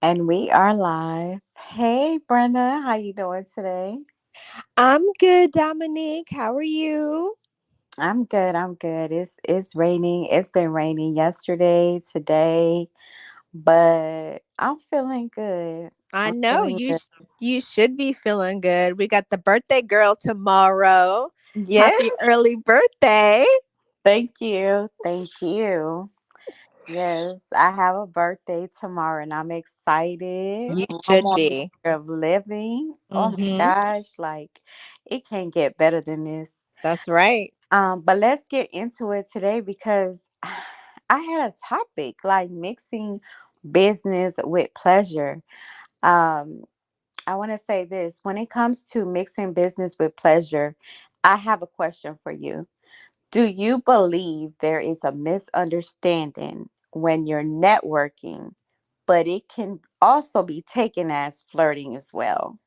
And we are live. Hey, Brenda, how you doing today? I'm good, Dominique. How are you? I'm good. I'm good. It's raining. It's been raining yesterday, today, but I'm feeling good. I I'm know feeling you good. you should be feeling good. We got the birthday girl tomorrow. Happy Yes. early birthday. Thank you. Thank you. Yes, I have a birthday tomorrow and I'm excited. You One should more be. year of living. Oh my Mhm. gosh, like it can't get better than this. That's right. But let's get into it today because I had a topic like mixing business with pleasure. Um, I want to say this when it comes to mixing business with pleasure, I have a question for you. Do you believe there is a misunderstanding when you're networking, but it can also be taken as flirting as well?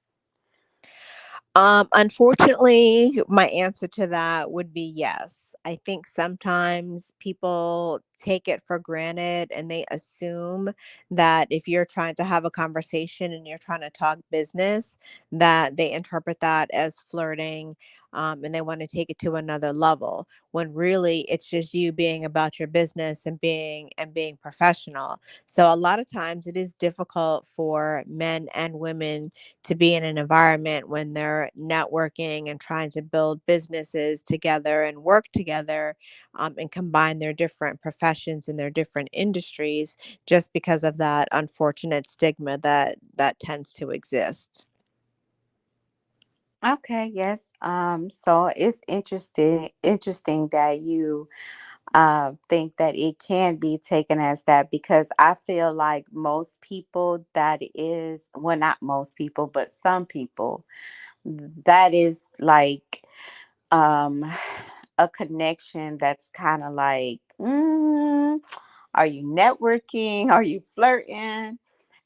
Unfortunately, my answer to that would be yes. I think sometimes people take it for granted and they assume that if you're trying to have a conversation and you're trying to talk business, that they interpret that as flirting. And they want to take it to another level when really it's just you being about your business and being professional. So a lot of times it is difficult for men and women to be in an environment when they're networking and trying to build businesses together and work together, and combine their different professions and their different industries just because of that unfortunate stigma that tends to exist. Okay, yes. So it's interesting that you think that it can be taken as that because I feel like most people that is well not most people but some people that is like um a connection that's kind of like are you networking, are you flirting,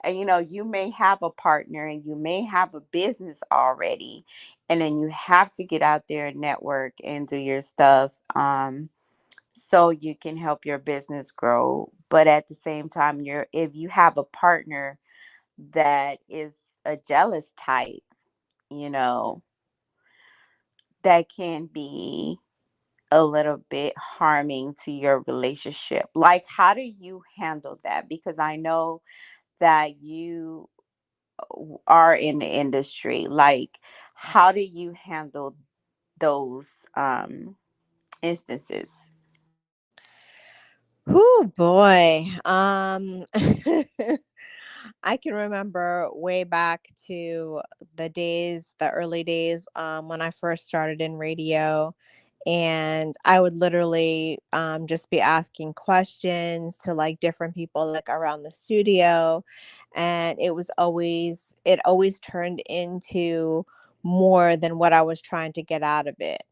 and you may have a partner and you may have a business already, and then you have to get out there and network and do your stuff so you can help your business grow. But at the same time, if you have a partner that is a jealous type, you know, that can be a little bit harming to your relationship. Like, how do you handle that? Because I know that you are in the industry. Like, how do you handle those instances? Oh boy. I can remember way back to the early days, when I first started in radio. And I would literally just be asking questions to like different people like around the studio. And it always turned into more than what I was trying to get out of it.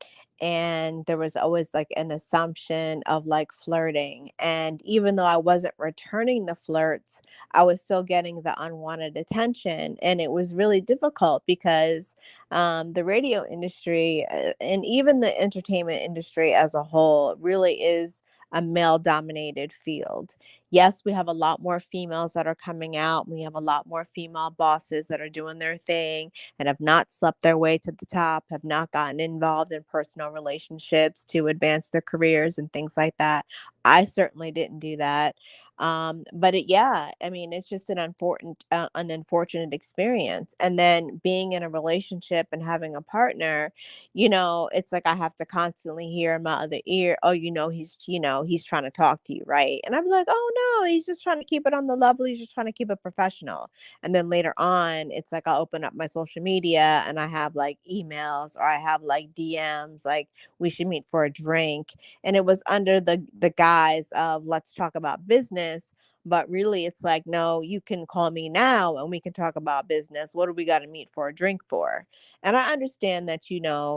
And there was always like an assumption of like flirting. And even though I wasn't returning the flirts, I was still getting the unwanted attention. And it was really difficult because the radio industry, and even the entertainment industry as a whole really is a male dominated field. Yes, we have a lot more females that are coming out. We have a lot more female bosses that are doing their thing and have not slept their way to the top, have not gotten involved in personal relationships to advance their careers and things like that. I certainly didn't do that. But yeah, I mean, it's just an unfortunate experience. And then being in a relationship and having a partner, it's like I have to constantly hear in my other ear, oh, he's trying to talk to you, right? And I'm like, oh no, he's just trying to keep it on the level. He's just trying to keep it professional. And then later on, it's like I'll open up my social media and I have like emails or I have like DMs, like we should meet for a drink. And it was under the guise of let's talk about business, but really it's like, no, you can call me now and we can talk about business. What do we got to meet for a drink for? And I understand that,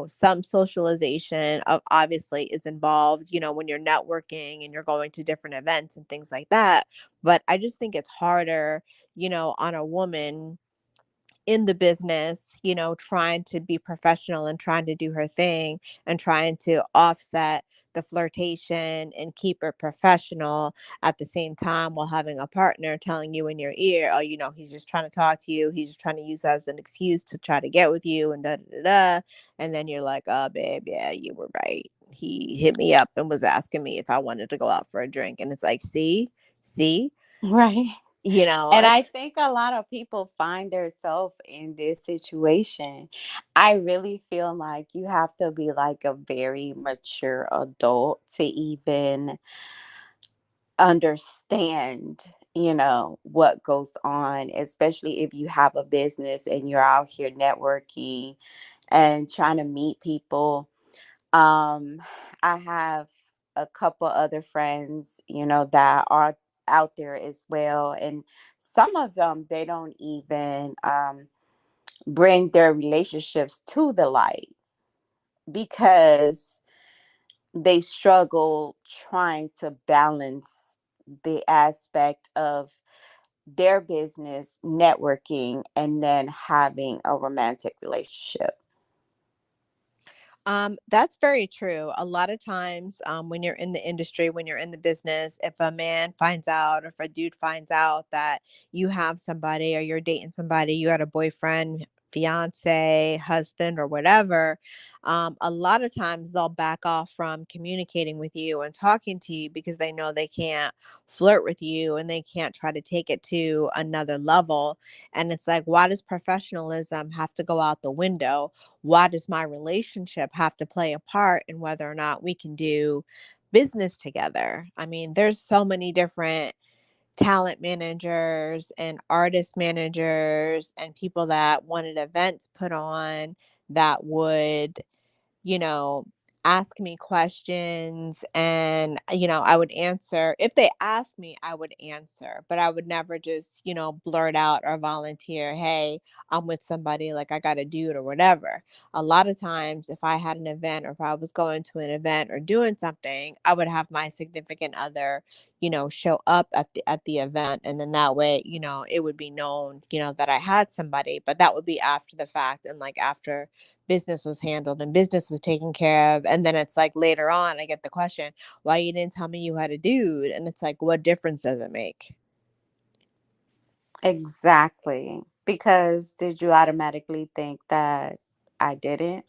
some socialization of obviously is involved, when you're networking and you're going to different events and things like that. But I just think it's harder, on a woman in the business, trying to be professional and trying to do her thing and trying to offset the flirtation and keep it professional at the same time while having a partner telling you in your ear, oh, he's just trying to talk to you. He's just trying to use that as an excuse to try to get with you and da da da da. And then you're like, oh, babe, yeah, you were right. He hit me up and was asking me if I wanted to go out for a drink. And it's like, see, Right. you know, And and I think a lot of people find themselves in this situation. I really feel like you have to be like a very mature adult to even understand, what goes on, especially if you have a business and you're out here networking and trying to meet people. I have a couple other friends, that are out there as well. And some of them, they don't even bring their relationships to the light because they struggle trying to balance the aspect of their business, networking, and then having a romantic relationship. That's very true. A lot of times, when you're in the industry, when you're in the business, if a man finds out or if a dude finds out that you have somebody or you're dating somebody, you had a boyfriend, fiance, husband, or whatever, a lot of times they'll back off from communicating with you and talking to you because they know they can't flirt with you and they can't try to take it to another level. And it's like, why does professionalism have to go out the window? Why does my relationship have to play a part in whether or not we can do business together? I mean, there's so many different talent managers and artist managers and people that wanted events put on that would, you know, ask me questions and, I would answer. If they asked me, I would answer, but I would never just, blurt out or volunteer, hey, I'm with somebody, like I got a dude or whatever. A lot of times, if I had an event or if I was going to an event or doing something, I would have my significant other, show up at the event. And then that way, it would be known, that I had somebody, but that would be after the fact and like after business was handled and business was taken care of. And then it's like later on, I get the question, why you didn't tell me you had a dude? And it's like, what difference does it make? Exactly. Because did you automatically think that I didn't?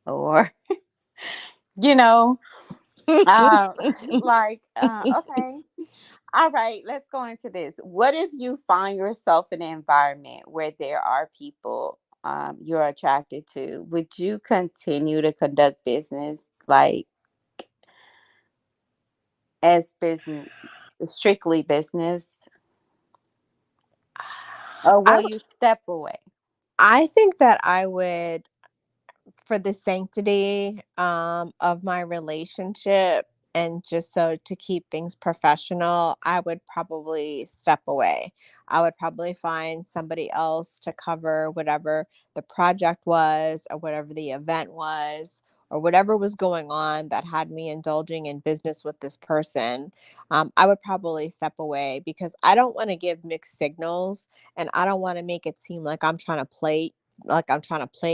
Or, you know, uh, okay. All right, let's go into this. What if you find yourself in an environment where there are people you're attracted to? Would you continue to conduct business like as business, strictly business, or I will you step away? I think that I would, for the sanctity of my relationship and just so to keep things professional, I would probably step away. I would probably find somebody else to cover whatever the project was or whatever the event was or whatever was going on that had me indulging in business with this person. I would probably step away because I don't want to give mixed signals and I don't want to make it seem like I'm trying to play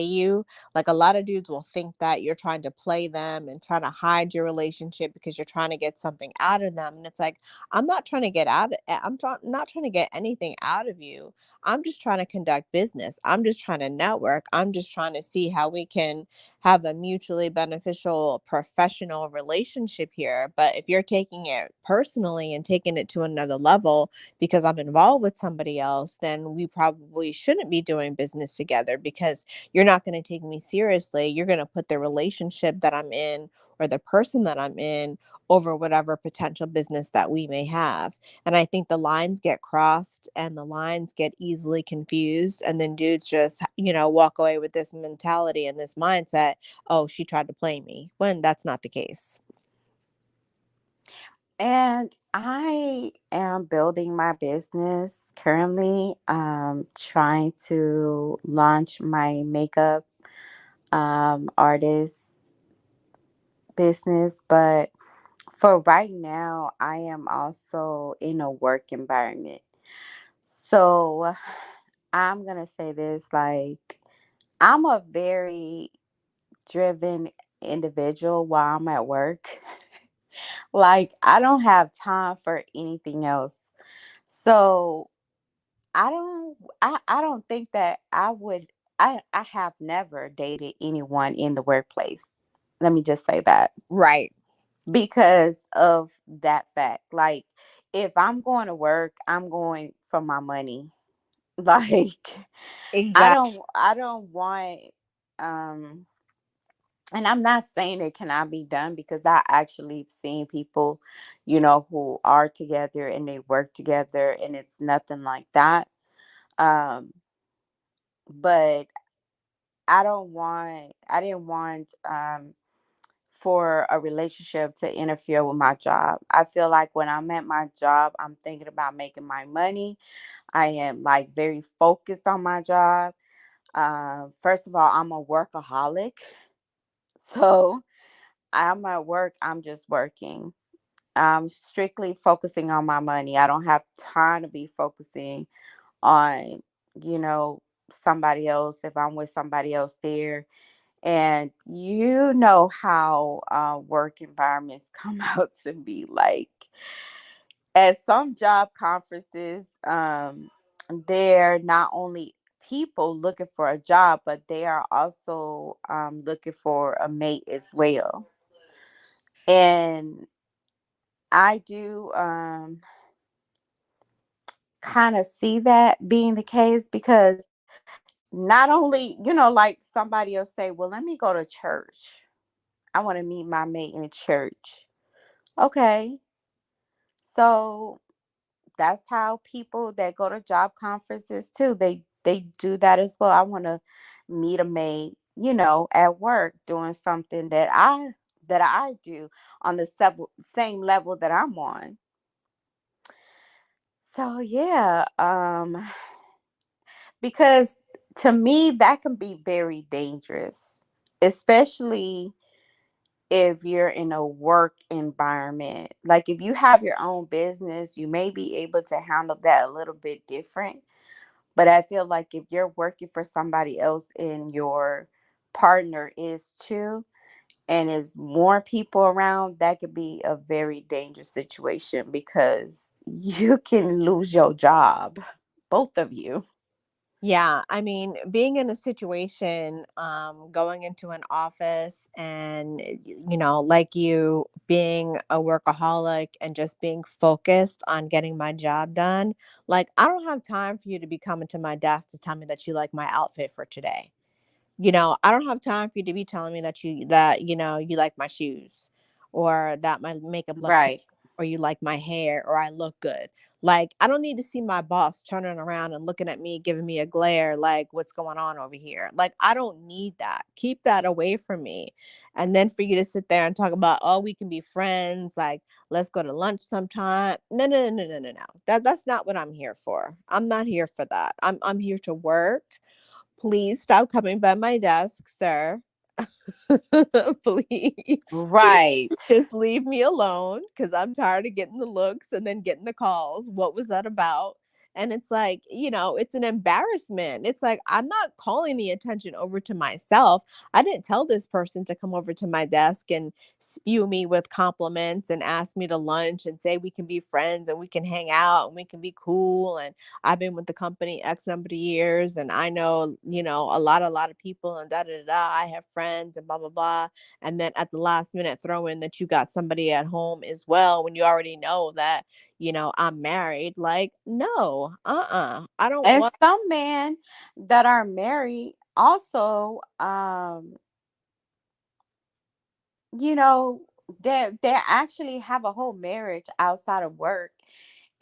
you. Like a lot of dudes will think that you're trying to play them and trying to hide your relationship because you're trying to get something out of them. And it's like, I'm not trying to get not trying to get anything out of you. I'm just trying to conduct business. I'm just trying to network. I'm just trying to see how we can have a mutually beneficial professional relationship here. But if you're taking it personally and taking it to another level because I'm involved with somebody else, then we probably shouldn't be doing business together because you're not going to take me seriously. You're going to put the relationship that I'm in or the person that I'm in over whatever potential business that we may have. And I think the lines get crossed and the lines get easily confused. And then dudes just, walk away with this mentality and this mindset, oh, she tried to play me, when that's not the case. And I am building my business currently, trying to launch my makeup artist business. But for right now, I am also in a work environment. So I'm going to say this, like, I'm a very driven individual while I'm at work. Like, I don't have time for anything else. So I don't think that I would I have never dated anyone in the workplace. Let me just say that, Right. because of that fact. Like, if I'm going to work, I'm going for my money. Like, Exactly. I don't want um and I'm not saying it cannot be done, because I actually have seen people, who are together and they work together and it's nothing like that. Um but I didn't want for a relationship to interfere with my job. I feel like when I'm at my job, I'm thinking about making my money. I am like very focused on my job. First of all, I'm a workaholic. So I'm at work, I'm just working. I'm strictly focusing on my money. I don't have time to be focusing on, you know, somebody else if I'm with somebody else there. And you know how work environments come out to be like. At some job conferences, they're not only people looking for a job, but they are also looking for a mate as well. And I do kind of see that being the case, because not only, like somebody will say, well, let me go to church. I want to meet my mate in church. Okay. So that's how people that go to job conferences too, they do that as well. I want to meet a mate, at work, doing something that I do on the same level that I'm on. So yeah, because to me that can be very dangerous, especially if you're in a work environment. Like, if you have your own business, you may be able to handle that a little bit different. But I feel like if you're working for somebody else and your partner is too, and is more people around, that could be a very dangerous situation, because you can lose your job, both of you. Yeah, I mean, being in a situation, going into an office and, like you being a workaholic and just being focused on getting my job done, like, I don't have time for you to be coming to my desk to tell me that you like my outfit for today. I don't have time for you to be telling me that you like my shoes or that my makeup looks nice Right. or you like my hair or I look good. Like, I don't need to see my boss turning around and looking at me, giving me a glare like, what's going on over here? Like, I don't need that. Keep that away from me. And then for you to sit there and talk about, oh, we can be friends, like, let's go to lunch sometime. No, no, no, no, no, no, no. That's not what I'm here for. I'm not here for that. I'm here to work. Please stop coming by my desk, sir. Please. Right. Just leave me alone because I'm tired of getting the looks and then getting the calls. What was that about? And it's like, it's an embarrassment. It's like, I'm not calling the attention over to myself. I didn't tell this person to come over to my desk and spew me with compliments and ask me to lunch and say we can be friends and we can hang out and we can be cool. And I've been with the company X number of years and I know, a lot of people and da da da. I have friends and blah, blah, blah, and then at the last minute throw in that you got somebody at home as well when you already know that I'm married. Like, no, I don't And want. some men that are married also, you know, they actually have a whole marriage outside of work,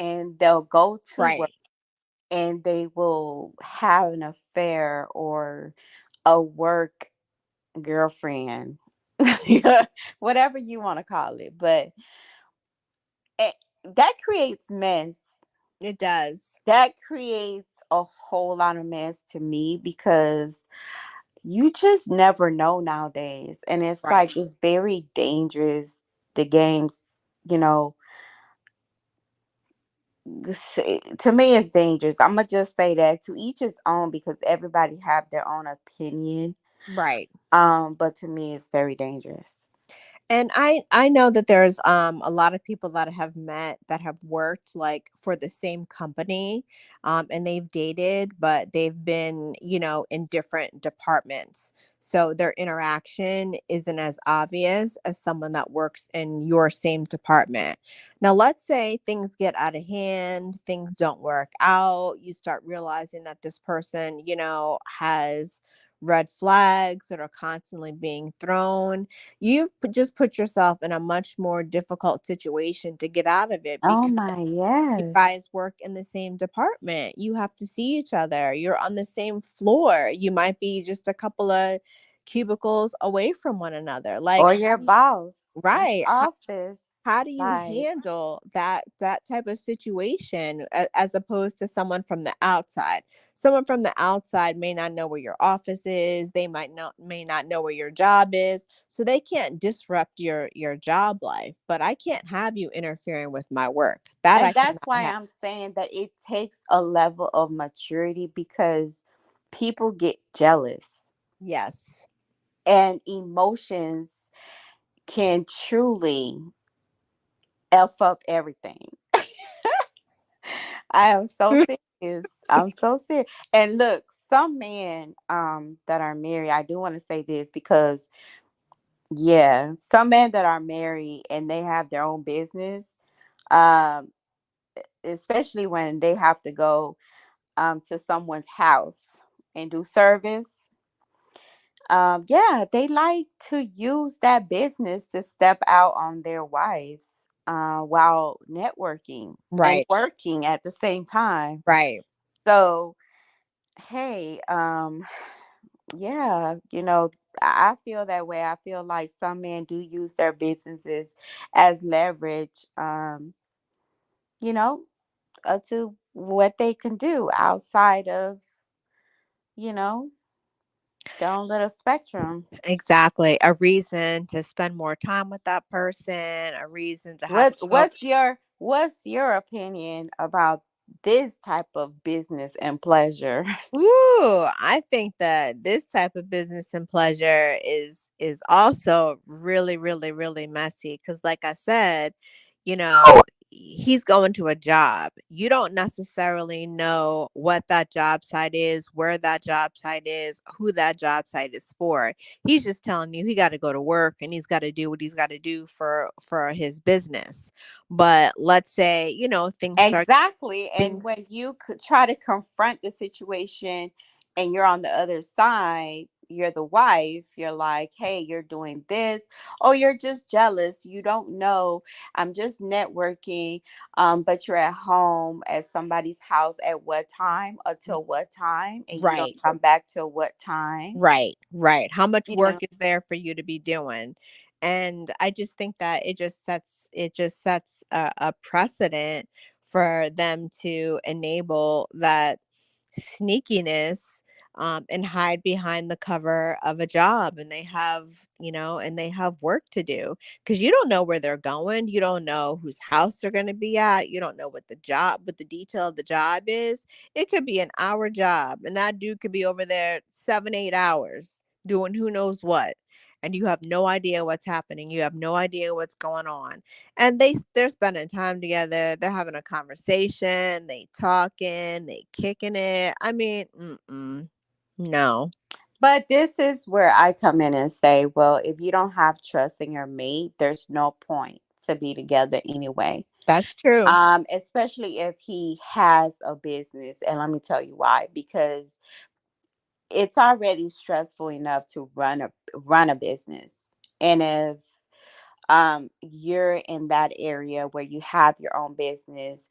and they'll go to work Right. and they will have an affair or a work girlfriend, whatever you want to call it. But it, that creates mess. It does. That creates a whole lot of mess to me, because you just never know nowadays. And it's Right. like, it's very dangerous. The games, you know, to me, it's dangerous. I'm gonna just say that, to each his own, because everybody have their own opinion. Right. But to me it's very dangerous. And I know that there's a lot of people that I have met that have worked like for the same company, and they've dated, but they've been, in different departments. So their interaction isn't as obvious as someone that works in your same department. Now, let's say things get out of hand, things don't work out, you start realizing that this person, has red flags that are constantly being thrown. Just put yourself in a much more difficult situation to get out of it, Oh because my, you yes. guys work in the same department. You have to see each other. You're on the same floor. You might be just a couple of cubicles away from one another. Like, Or your boss in right. the office. How do you Like, handle that type of situation, as opposed to someone from the outside? Someone from the outside may not know where your office is. They may not know where your job is, so they can't disrupt your job life. But I can't have you interfering with my work. That I and that's cannot why have. I'm saying that it takes a level of maturity because people get jealous Yes. and emotions can truly F up everything. I am so serious. I'm so serious. And look, some men that are married, I do want to say this because yeah, some men that are married and they have their own business, um, especially when they have to go to someone's house and do service. Yeah, they like to use that business to step out on their wives while networking and Right. working at the same time. Right. So, hey, yeah, I feel that way. I feel like some men do use their businesses as leverage, you know, to what they can do outside of, you know, their own little spectrum. Exactly. A reason to spend more time with that person, a reason to have What children. what's your opinion about this type of business and pleasure? Ooh, I think that this type of business and pleasure is also really, really, really messy. Because, like I said, he's going to a job. You don't necessarily know what that job site is, where that job site is, who that job site is for. He's just telling you he got to go to work and he's got to do what he's got to do for his business. But let's say, Exactly. And when things you could try to confront the situation and you're on the other side, you're the wife, you're like, hey, you're doing this. Oh, you're just jealous. You don't know. I'm just networking. But you're at home at somebody's house at what time, until what time, and you don't right. come back till what time, Right, right. How much you work know. is there for you to be doing? And I just think that it just sets a precedent for them to enable that sneakiness, and hide behind the cover of a job, and they have work to do, because you don't know where they're going, you don't know whose house they're going to be at, you don't know what the detail of the job is. It could be an hour job, and that dude could be over there 7 8 hours doing who knows what, and you have no idea what's happening, you have no idea what's going on. And they're spending time together, they're having a conversation, they talking, they kicking it. I mean, no. But this is where I come in and say, well, if you don't have trust in your mate, there's no point to be together anyway. That's true. Especially if he has a business. And let me tell you why. Because it's already stressful enough to run a business. And if you're in that area where you have your own business,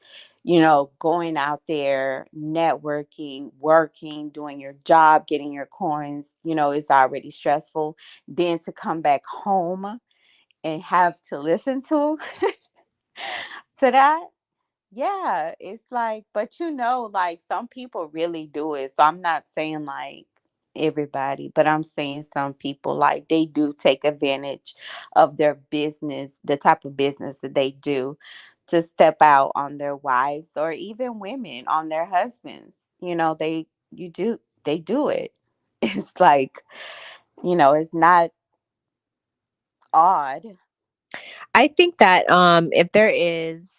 going out there, networking, working, doing your job, getting your coins, is already stressful. Then to come back home and have to listen to that, yeah, it's like, but like some people really do it. So I'm not saying like everybody, but I'm saying some people like they do take advantage of their business, the type of business that they do to step out on their wives or even women on their husbands. They do it. It's like It's not odd. I think that if there is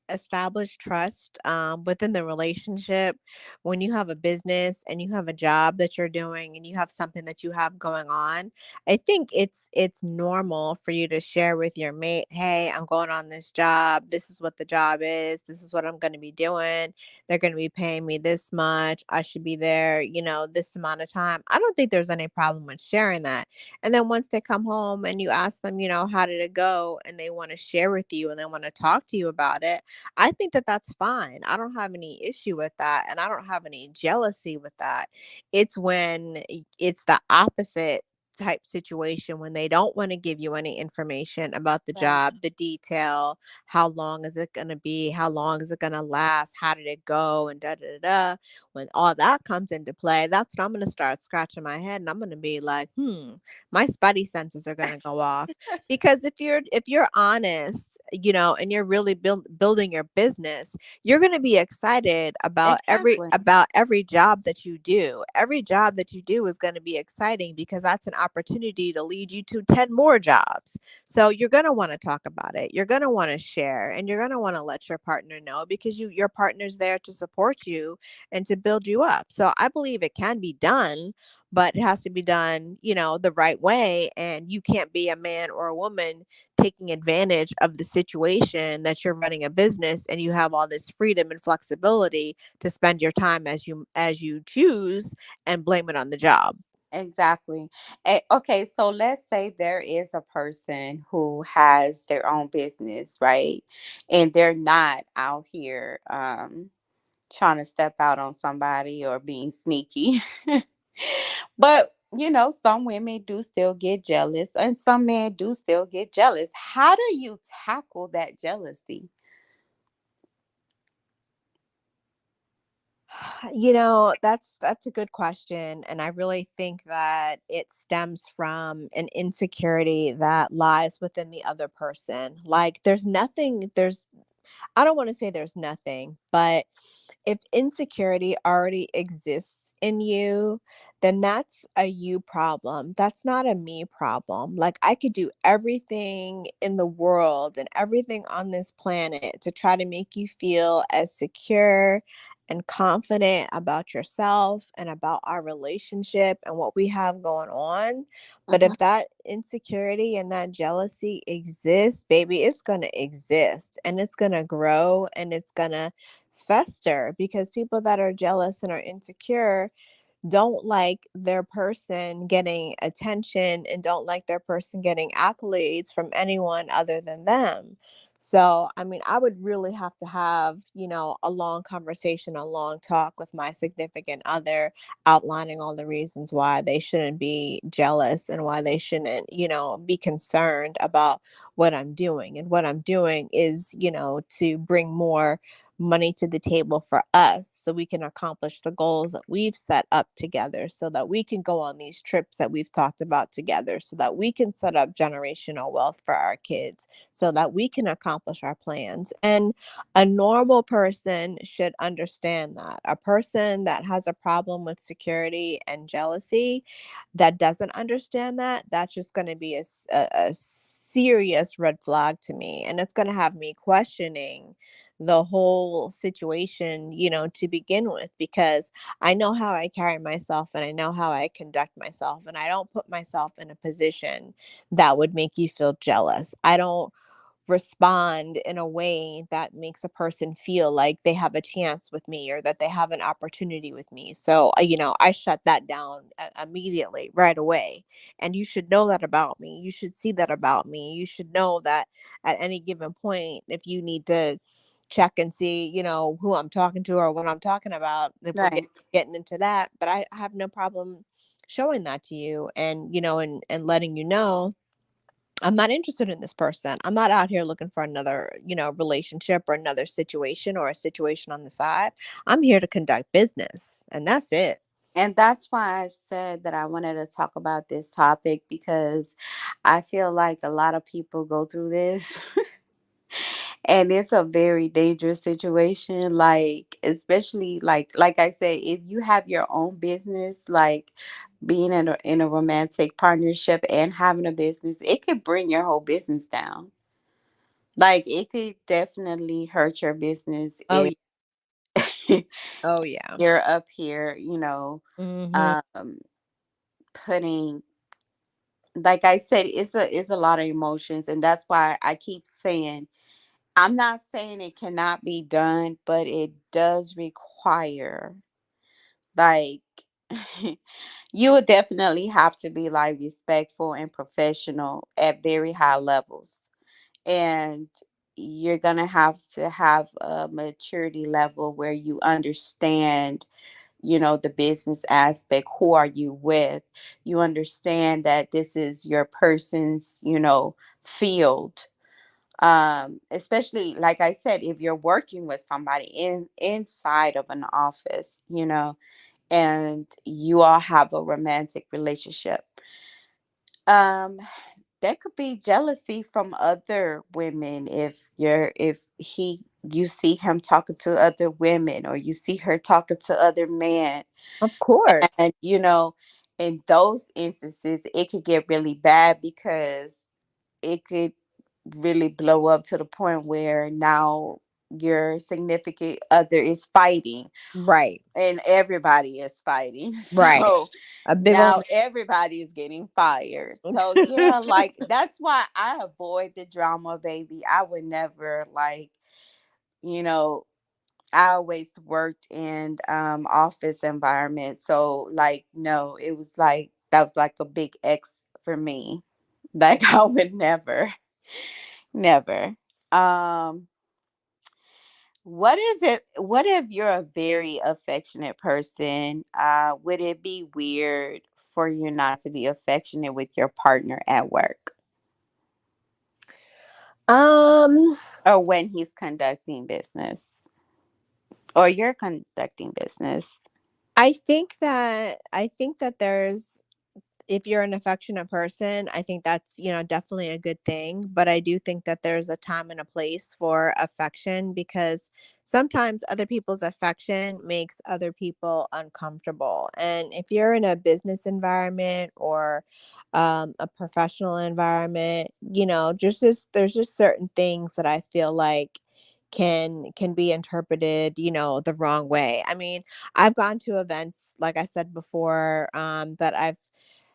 established trust within the relationship, when you have a business and you have a job that you're doing and you have something that you have going on, I think it's normal for you to share with your mate, "Hey, I'm going on this job. This is what the job is. This is what I'm going to be doing. They're going to be paying me this much. I should be there, this amount of time." I don't think there's any problem with sharing that. And then once they come home and you ask them, how did it go? And they want to share with you and they want to talk to you about it. I think that that's fine. I don't have any issue with that. And I don't have any jealousy with that. It's when it's the opposite type situation when they don't want to give you any information about the Right. job, the detail, how long is it going to be, how long is it going to last, how did it go, and da da da da. When all that comes into play, that's when I'm going to start scratching my head and I'm going to be like, my spidey senses are going to go off. Because if you're honest, and you're really building your business, you're going to be excited about every Exactly. about every job that you do. Every job that you do is going to be exciting because that's an opportunity to lead you to 10 more jobs. So you're going to want to talk about it, you're going to want to share, and you're going to want to let your partner know, because your partner's there to support you and to build you up. So I believe it can be done, but it has to be done, the right way. And you can't be a man or a woman taking advantage of the situation that you're running a business and you have all this freedom and flexibility to spend your time as you choose, and blame it on the job. Exactly. Okay, so let's say there is a person who has their own business, right? And they're not out here trying to step out on somebody or being sneaky. But, some women do still get jealous and some men do still get jealous. How do you tackle that jealousy? That's a good question, and I really think that it stems from an insecurity that lies within the other person. Like, there's I don't want to say there's nothing, but if insecurity already exists in you, then that's a you problem. That's not a me problem. Like, I could do everything in the world and everything on this planet to try to make you feel as secure and confident about yourself and about our relationship and what we have going on. But Mhm. if that insecurity and that jealousy exists, baby, it's going to exist and it's going to grow and it's going to fester, because people that are jealous and are insecure don't like their person getting attention and don't like their person getting accolades from anyone other than them. So, I mean, I would really have to have, a long conversation, a long talk with my significant other, outlining all the reasons why they shouldn't be jealous and why they shouldn't, be concerned about what I'm doing. And what I'm doing is, to bring more money to the table for us so we can accomplish the goals that we've set up together, so that we can go on these trips that we've talked about together, so that we can set up generational wealth for our kids, so that we can accomplish our plans. And a normal person should understand that. A person that has a problem with security and jealousy, that doesn't understand that, that's just going to be a serious red flag to me. And it's going to have me questioning the whole situation, to begin with, because I know how I carry myself and I know how I conduct myself. And I don't put myself in a position that would make you feel jealous. I don't respond in a way that makes a person feel like they have a chance with me or that they have an opportunity with me. So, I shut that down immediately, right away. And you should know that about me. You should see that about me. You should know that at any given point, if you need to check and see, who I'm talking to or what I'm talking about, if we're Right. getting into that, but I have no problem showing that to you, and and letting you know I'm not interested in this person. I'm not out here looking for another, relationship or another situation or a situation on the side. I'm here to conduct business, and that's it. And that's why I said that I wanted to talk about this topic because I feel like a lot of people go through this. And it's a very dangerous situation, like especially like I said, if you have your own business, like being in a romantic partnership and having a business, it could bring your whole business down. Like it could definitely hurt your business Oh, if yeah. Oh, yeah. you're up here, Mhm. um putting, like I said, it's a lot of emotions, and that's why I keep saying, I'm not saying it cannot be done, but it does require, like, you would definitely have to be like respectful and professional at very high levels. And you're going to have a maturity level where you understand, the business aspect. Who are you with? You understand that this is your person's, field. Especially like I said, if you're working with somebody inside of an office, and you all have a romantic relationship, um there could be jealousy from other women if you see him talking to other women, or you see her talking to other men. Of course. And in those instances it could get really bad, because it could really blow up to the point where now your significant other is fighting, Right. and everybody is fighting. Right. So A big old now everybody is getting fired. So yeah, like that's why I avoid the drama, baby. I would never, like, you know I always worked in office environment. So like no, it was like that was like a big X for me. Like I would never, never. Um what if you're a very affectionate person? Would it be weird for you not to be affectionate with your partner at work, um or when he's conducting business, or you're conducting business? I think that there's if you're an affectionate person, I think that's, definitely a good thing. But I do think that there's a time and a place for affection, because sometimes other people's affection makes other people uncomfortable. And if you're in a business environment or a professional environment, there's just certain things that I feel like can be interpreted, the wrong way. I mean, I've gone to events, like I said before, that I've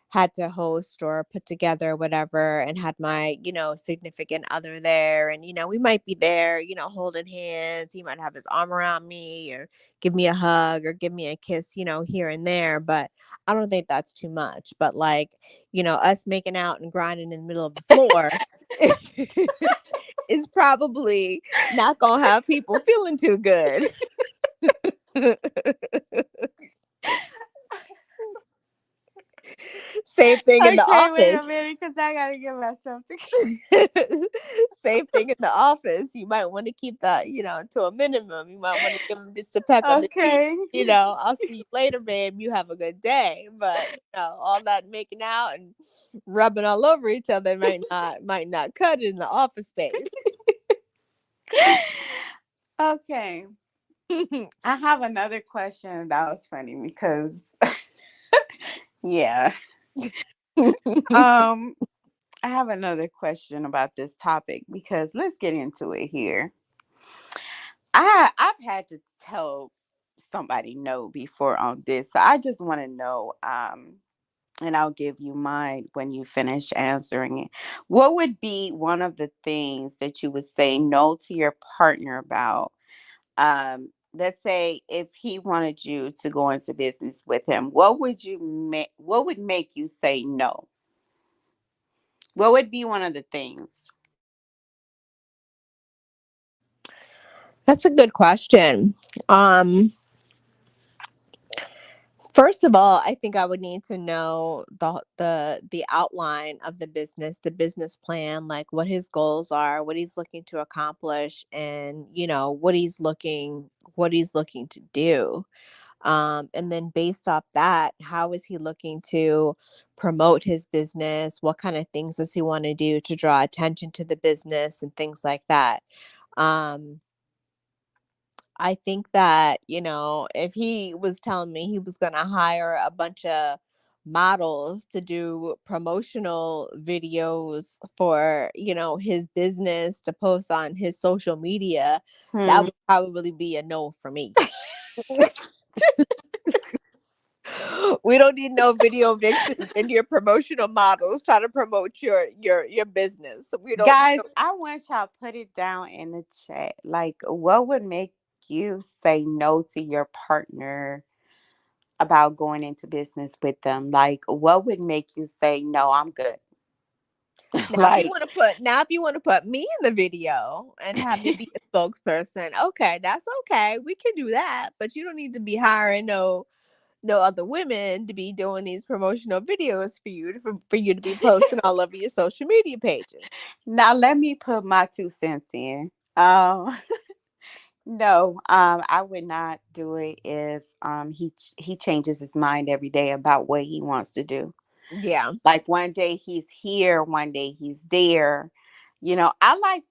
had to host or put together, whatever, and had my, significant other there. And, we might be there, holding hands. He might have his arm around me or give me a hug or give me a kiss, here and there. But I don't think that's too much. But like, us making out and grinding in the middle of the floor is probably not going to have people feeling too good. Same thing in the Okay, wait a office. minute, because I gotta get myself together. Same thing in the office. You might want to keep that, to a minimum. You might want to give them just a peck on the cheek. Okay. I'll see you later, babe. You have a good day. But all that making out and rubbing all over each other might not cut it in the office space. Okay. I have another question that was funny because yeah. Um I have another question about this topic, because let's get into it here. I've had to tell somebody no before on this. So I just want to know, and I'll give you mine when you finish answering it. What would be one of the things that you would say no to your partner about? Let's say if he wanted you to go into business with him, what would make you say no? What would be one of the things? That's a good question. Um, First of all, I think I would need to know the outline of the business plan, like what his goals are, what he's looking to accomplish, and what he's looking to do. And then based off that, how is he looking to promote his business? What kind of things does he want to do to draw attention to the business and things like that? Um, I think that, if he was telling me he was going to hire a bunch of models to do promotional videos for, his business to post on his social media, that Hmm. would probably be a no for me. We don't need no video vixens and your promotional models trying to promote your business. We Guys, don't. I want y'all put it down in the chat. Like, what would make you say no to your partner about going into business with them? Like, what would make you say, no, I'm good? Now, Like, if you want to put me in the video and have me be a spokesperson, okay, that's okay. We can do that, but you don't need to be hiring no other women to be doing these promotional videos for you to be posting all over your social media pages. now let me put my 2 cents in. No, I would not do it if he changes his mind every day about what he wants to do. Yeah. Like one day he's here, one day he's there. I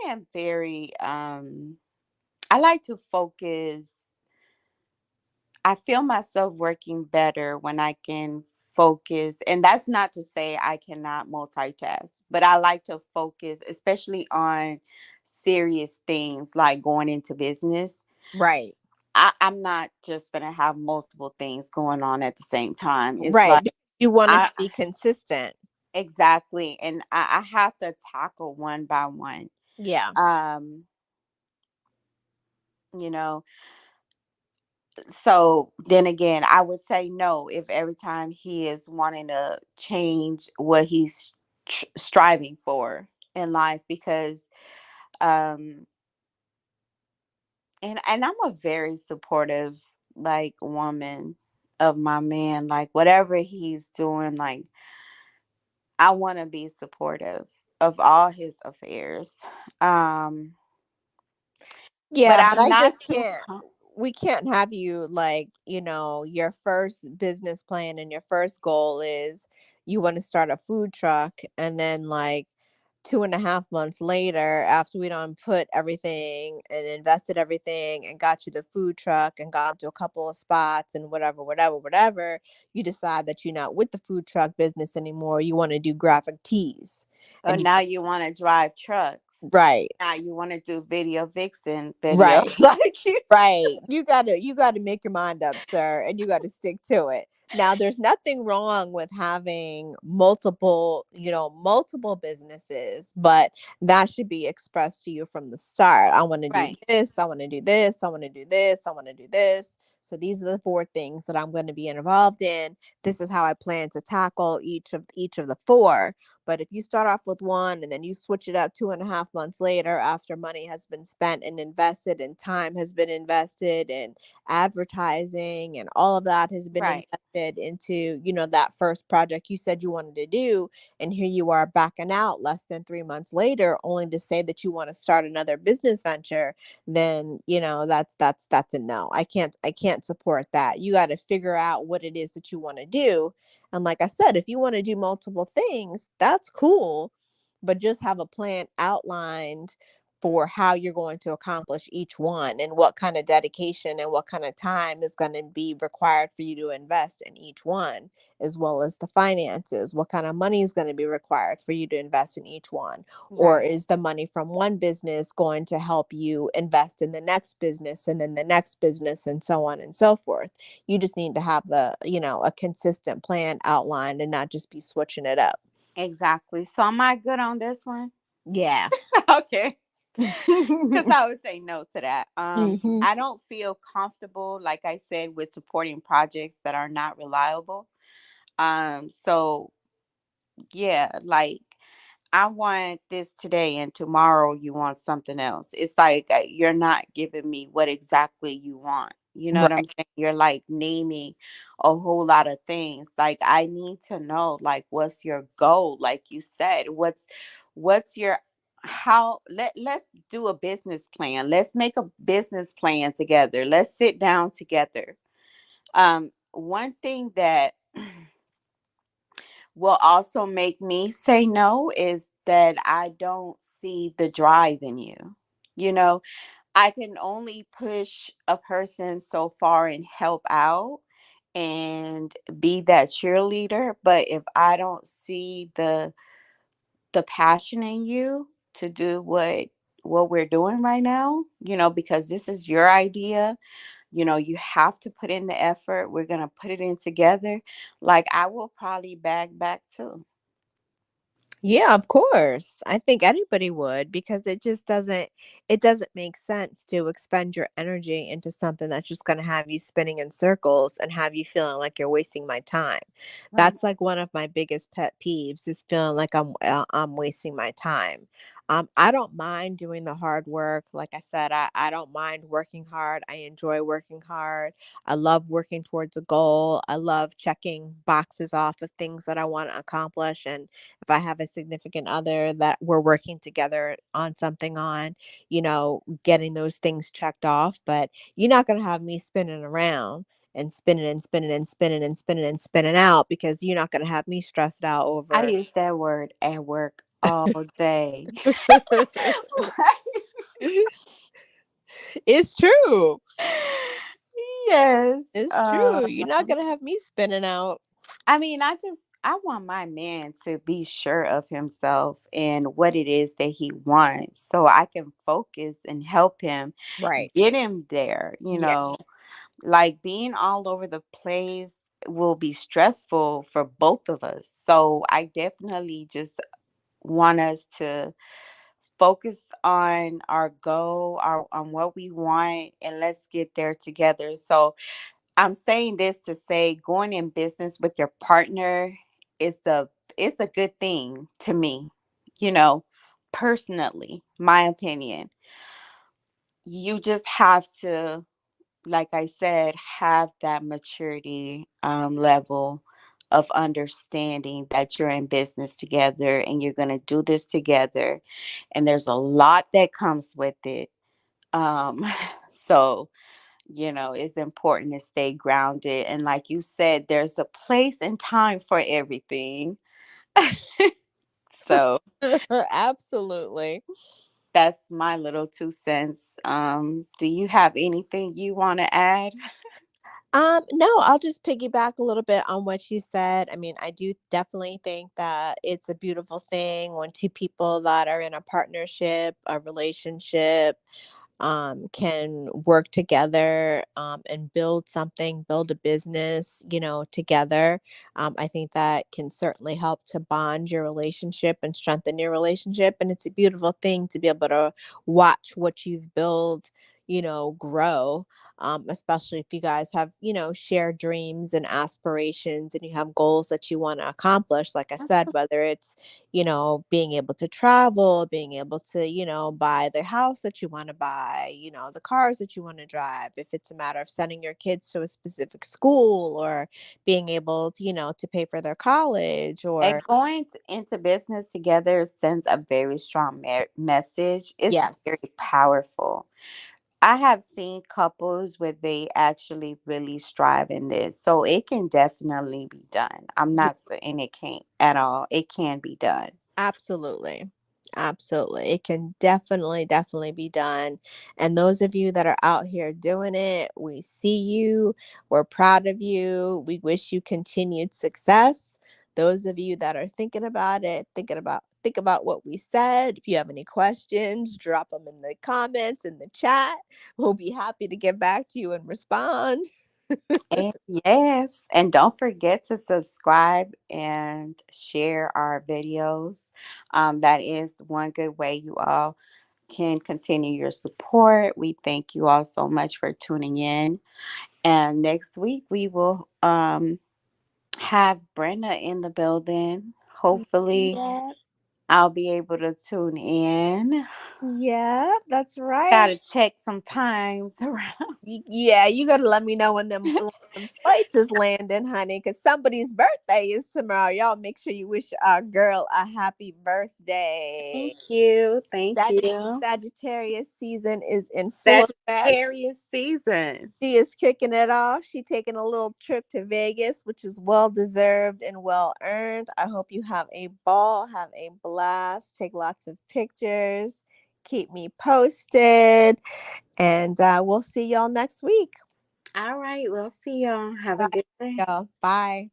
am very I like to focus. I feel myself working better when I can focus. And that's not to say I cannot multitask, but I like to focus, especially on serious things like going into business. Right. I'm not just going to have multiple things going on at the same time. It's Right. like, Because you want it I to be consistent. exactly. And I have to tackle one by one. Yeah. Um, you know, so then again, I would say no if every time he is wanting to change what he's striving for in life, because um and I'm a very supportive like woman of my man, like whatever he's doing, like I want to be supportive of all his affairs. um but Yeah, but I'm I not just too can't. We can't have you like, your first business plan and your first goal is you want to start a food truck, and then like 2.5 months later, after we done put everything and invested everything and got you the food truck and got to a couple of spots and whatever, whatever, whatever, you decide that you're not with the food truck business anymore. You want to do graphic tees. And now you want to drive trucks. right, Now you want to do video vixen right. videos. Like Right. You gotta make your mind up, sir, and you gotta stick to it. Now, there's nothing wrong with having multiple businesses, but that should be expressed to you from the start. I want to do right, this, I want to do this, I want to do this, I want to do this. So these are the four things that I'm going to be involved in. This is how I plan to tackle each of the four. But if you start off with one and then you switch it up 2.5 months later after money has been spent and invested and time has been invested and advertising and all of that has been right, invested into, that first project you said you wanted to do, and here you are backing out less than 3 months later, only to say that you want to start another business venture, then that's a no. I can't support that. You got to figure out what it is that you want to do, and like I said, if you want to do multiple things, that's cool, but just have a plan outlined for how you're going to accomplish each one and what kind of dedication and what kind of time is going to be required for you to invest in each one, as well as the finances. What kind of money is going to be required for you to invest in each one? Or right. is the money from one business going to help you invest in the next business and then the next business and so on and so forth? You just need to have a consistent plan outlined and not just be switching it up. Exactly. So am I good on this one? Yeah. Okay. Because I would say no to that. Hmm. I don't feel comfortable, like I said, with supporting projects that are not reliable. So yeah, like I want this today and tomorrow you want something else. It's like you're not giving me what exactly you want. You know what I'm Right. saying? You're like naming a whole lot of things. Like I need to know like what's your goal? Like you said, what's your how let's do a business plan. Let's make a business plan together. Let's sit down together. One thing that will also make me say no is that I don't see the drive in you. You know, I can only push a person so far and help out and be that cheerleader, but if I don't see the passion in you to do what we're doing right now, because this is your idea, you have to put in the effort. We're going to put it in together. Like I will probably back too. Yeah, of course. I think anybody would, because it doesn't make sense to expend your energy into something that's just going to have you spinning in circles and have you feeling like you're wasting my time. Right. That's like one of my biggest pet peeves, is feeling like I'm wasting my time. I don't mind doing the hard work. Like I said, I don't mind working hard. I enjoy working hard. I love working towards a goal. I love checking boxes off of things that I want to accomplish. And if I have a significant other that we're working together on something on, getting those things checked off. But you're not going to have me spinning around and spinning and spinning and spinning and spinning and spinning out, because you're not going to have me stressed out I over. use that word at work all day. It's true. Yes. It's true. You're not going to have me spinning out. I mean, I want my man to be sure of himself and what it is that he wants so I can focus and help him Right. get him there, Yeah. Like being all over the place will be stressful for both of us. So I definitely just want us to focus on our goal, our on what we want, and let's get there together. So I'm saying this to say going in business with your partner is the it's a good thing to me, you know, personally, my opinion. You just have to, like I said, have that maturity level of understanding that you're in business together and you're going to do this together. And there's a lot that comes with it. Um, so it's important to stay grounded. And like you said, there's a place and time for everything. So Absolutely. that's my little 2 cents. Do you have anything you want to add? No, I'll just piggyback a little bit on what you said. I mean, I do definitely think that it's a beautiful thing when two people that are in a partnership, a relationship, can work together, and build a business, together. I think that can certainly help to bond your relationship and strengthen your relationship. And it's a beautiful thing to be able to watch what you've built, grow. Especially if you guys have, shared dreams and aspirations, and you have goals that you want to accomplish. Like I said, whether it's, being able to travel, being able to, buy the house that you want to buy, the cars that you want to drive, if it's a matter of sending your kids to a specific school, or being able to, to pay for their college, And or going into business together sends a very strong message. It's very yes. powerful. I have seen couples where they actually really strive in this. So it can definitely be done. I'm not saying it can't at all. It can be done. Absolutely. Absolutely. It can definitely be done. And those of you that are out here doing it, we see you. We're proud of you. We wish you continued success. Those of you that are thinking about it, think about what we said. If you have any questions, drop them in the comments in the chat. We'll be happy to get back to you and respond. And yes, and don't forget to subscribe and share our videos. That is one good way you all can continue your support. We thank you all so much for tuning in. And next week we will have Brenda in the building. Hopefully, Yeah. I'll be able to tune in. Yeah, that's right. Gotta check some times around. Yeah, you gotta let me know when them flights is landing, honey, because somebody's birthday is tomorrow. Y'all make sure you wish our girl a happy birthday. Thank you. Thank Sag- you. Sagittarius season is in full effect. Sagittarius season. She is kicking it off. She taking a little trip to Vegas, which is well deserved and well earned. I hope you have a ball, have a blast, take lots of pictures, Keep me posted. And we'll see y'all next week. All right. We'll see y'all. Have a Bye, good day. y'all. Bye.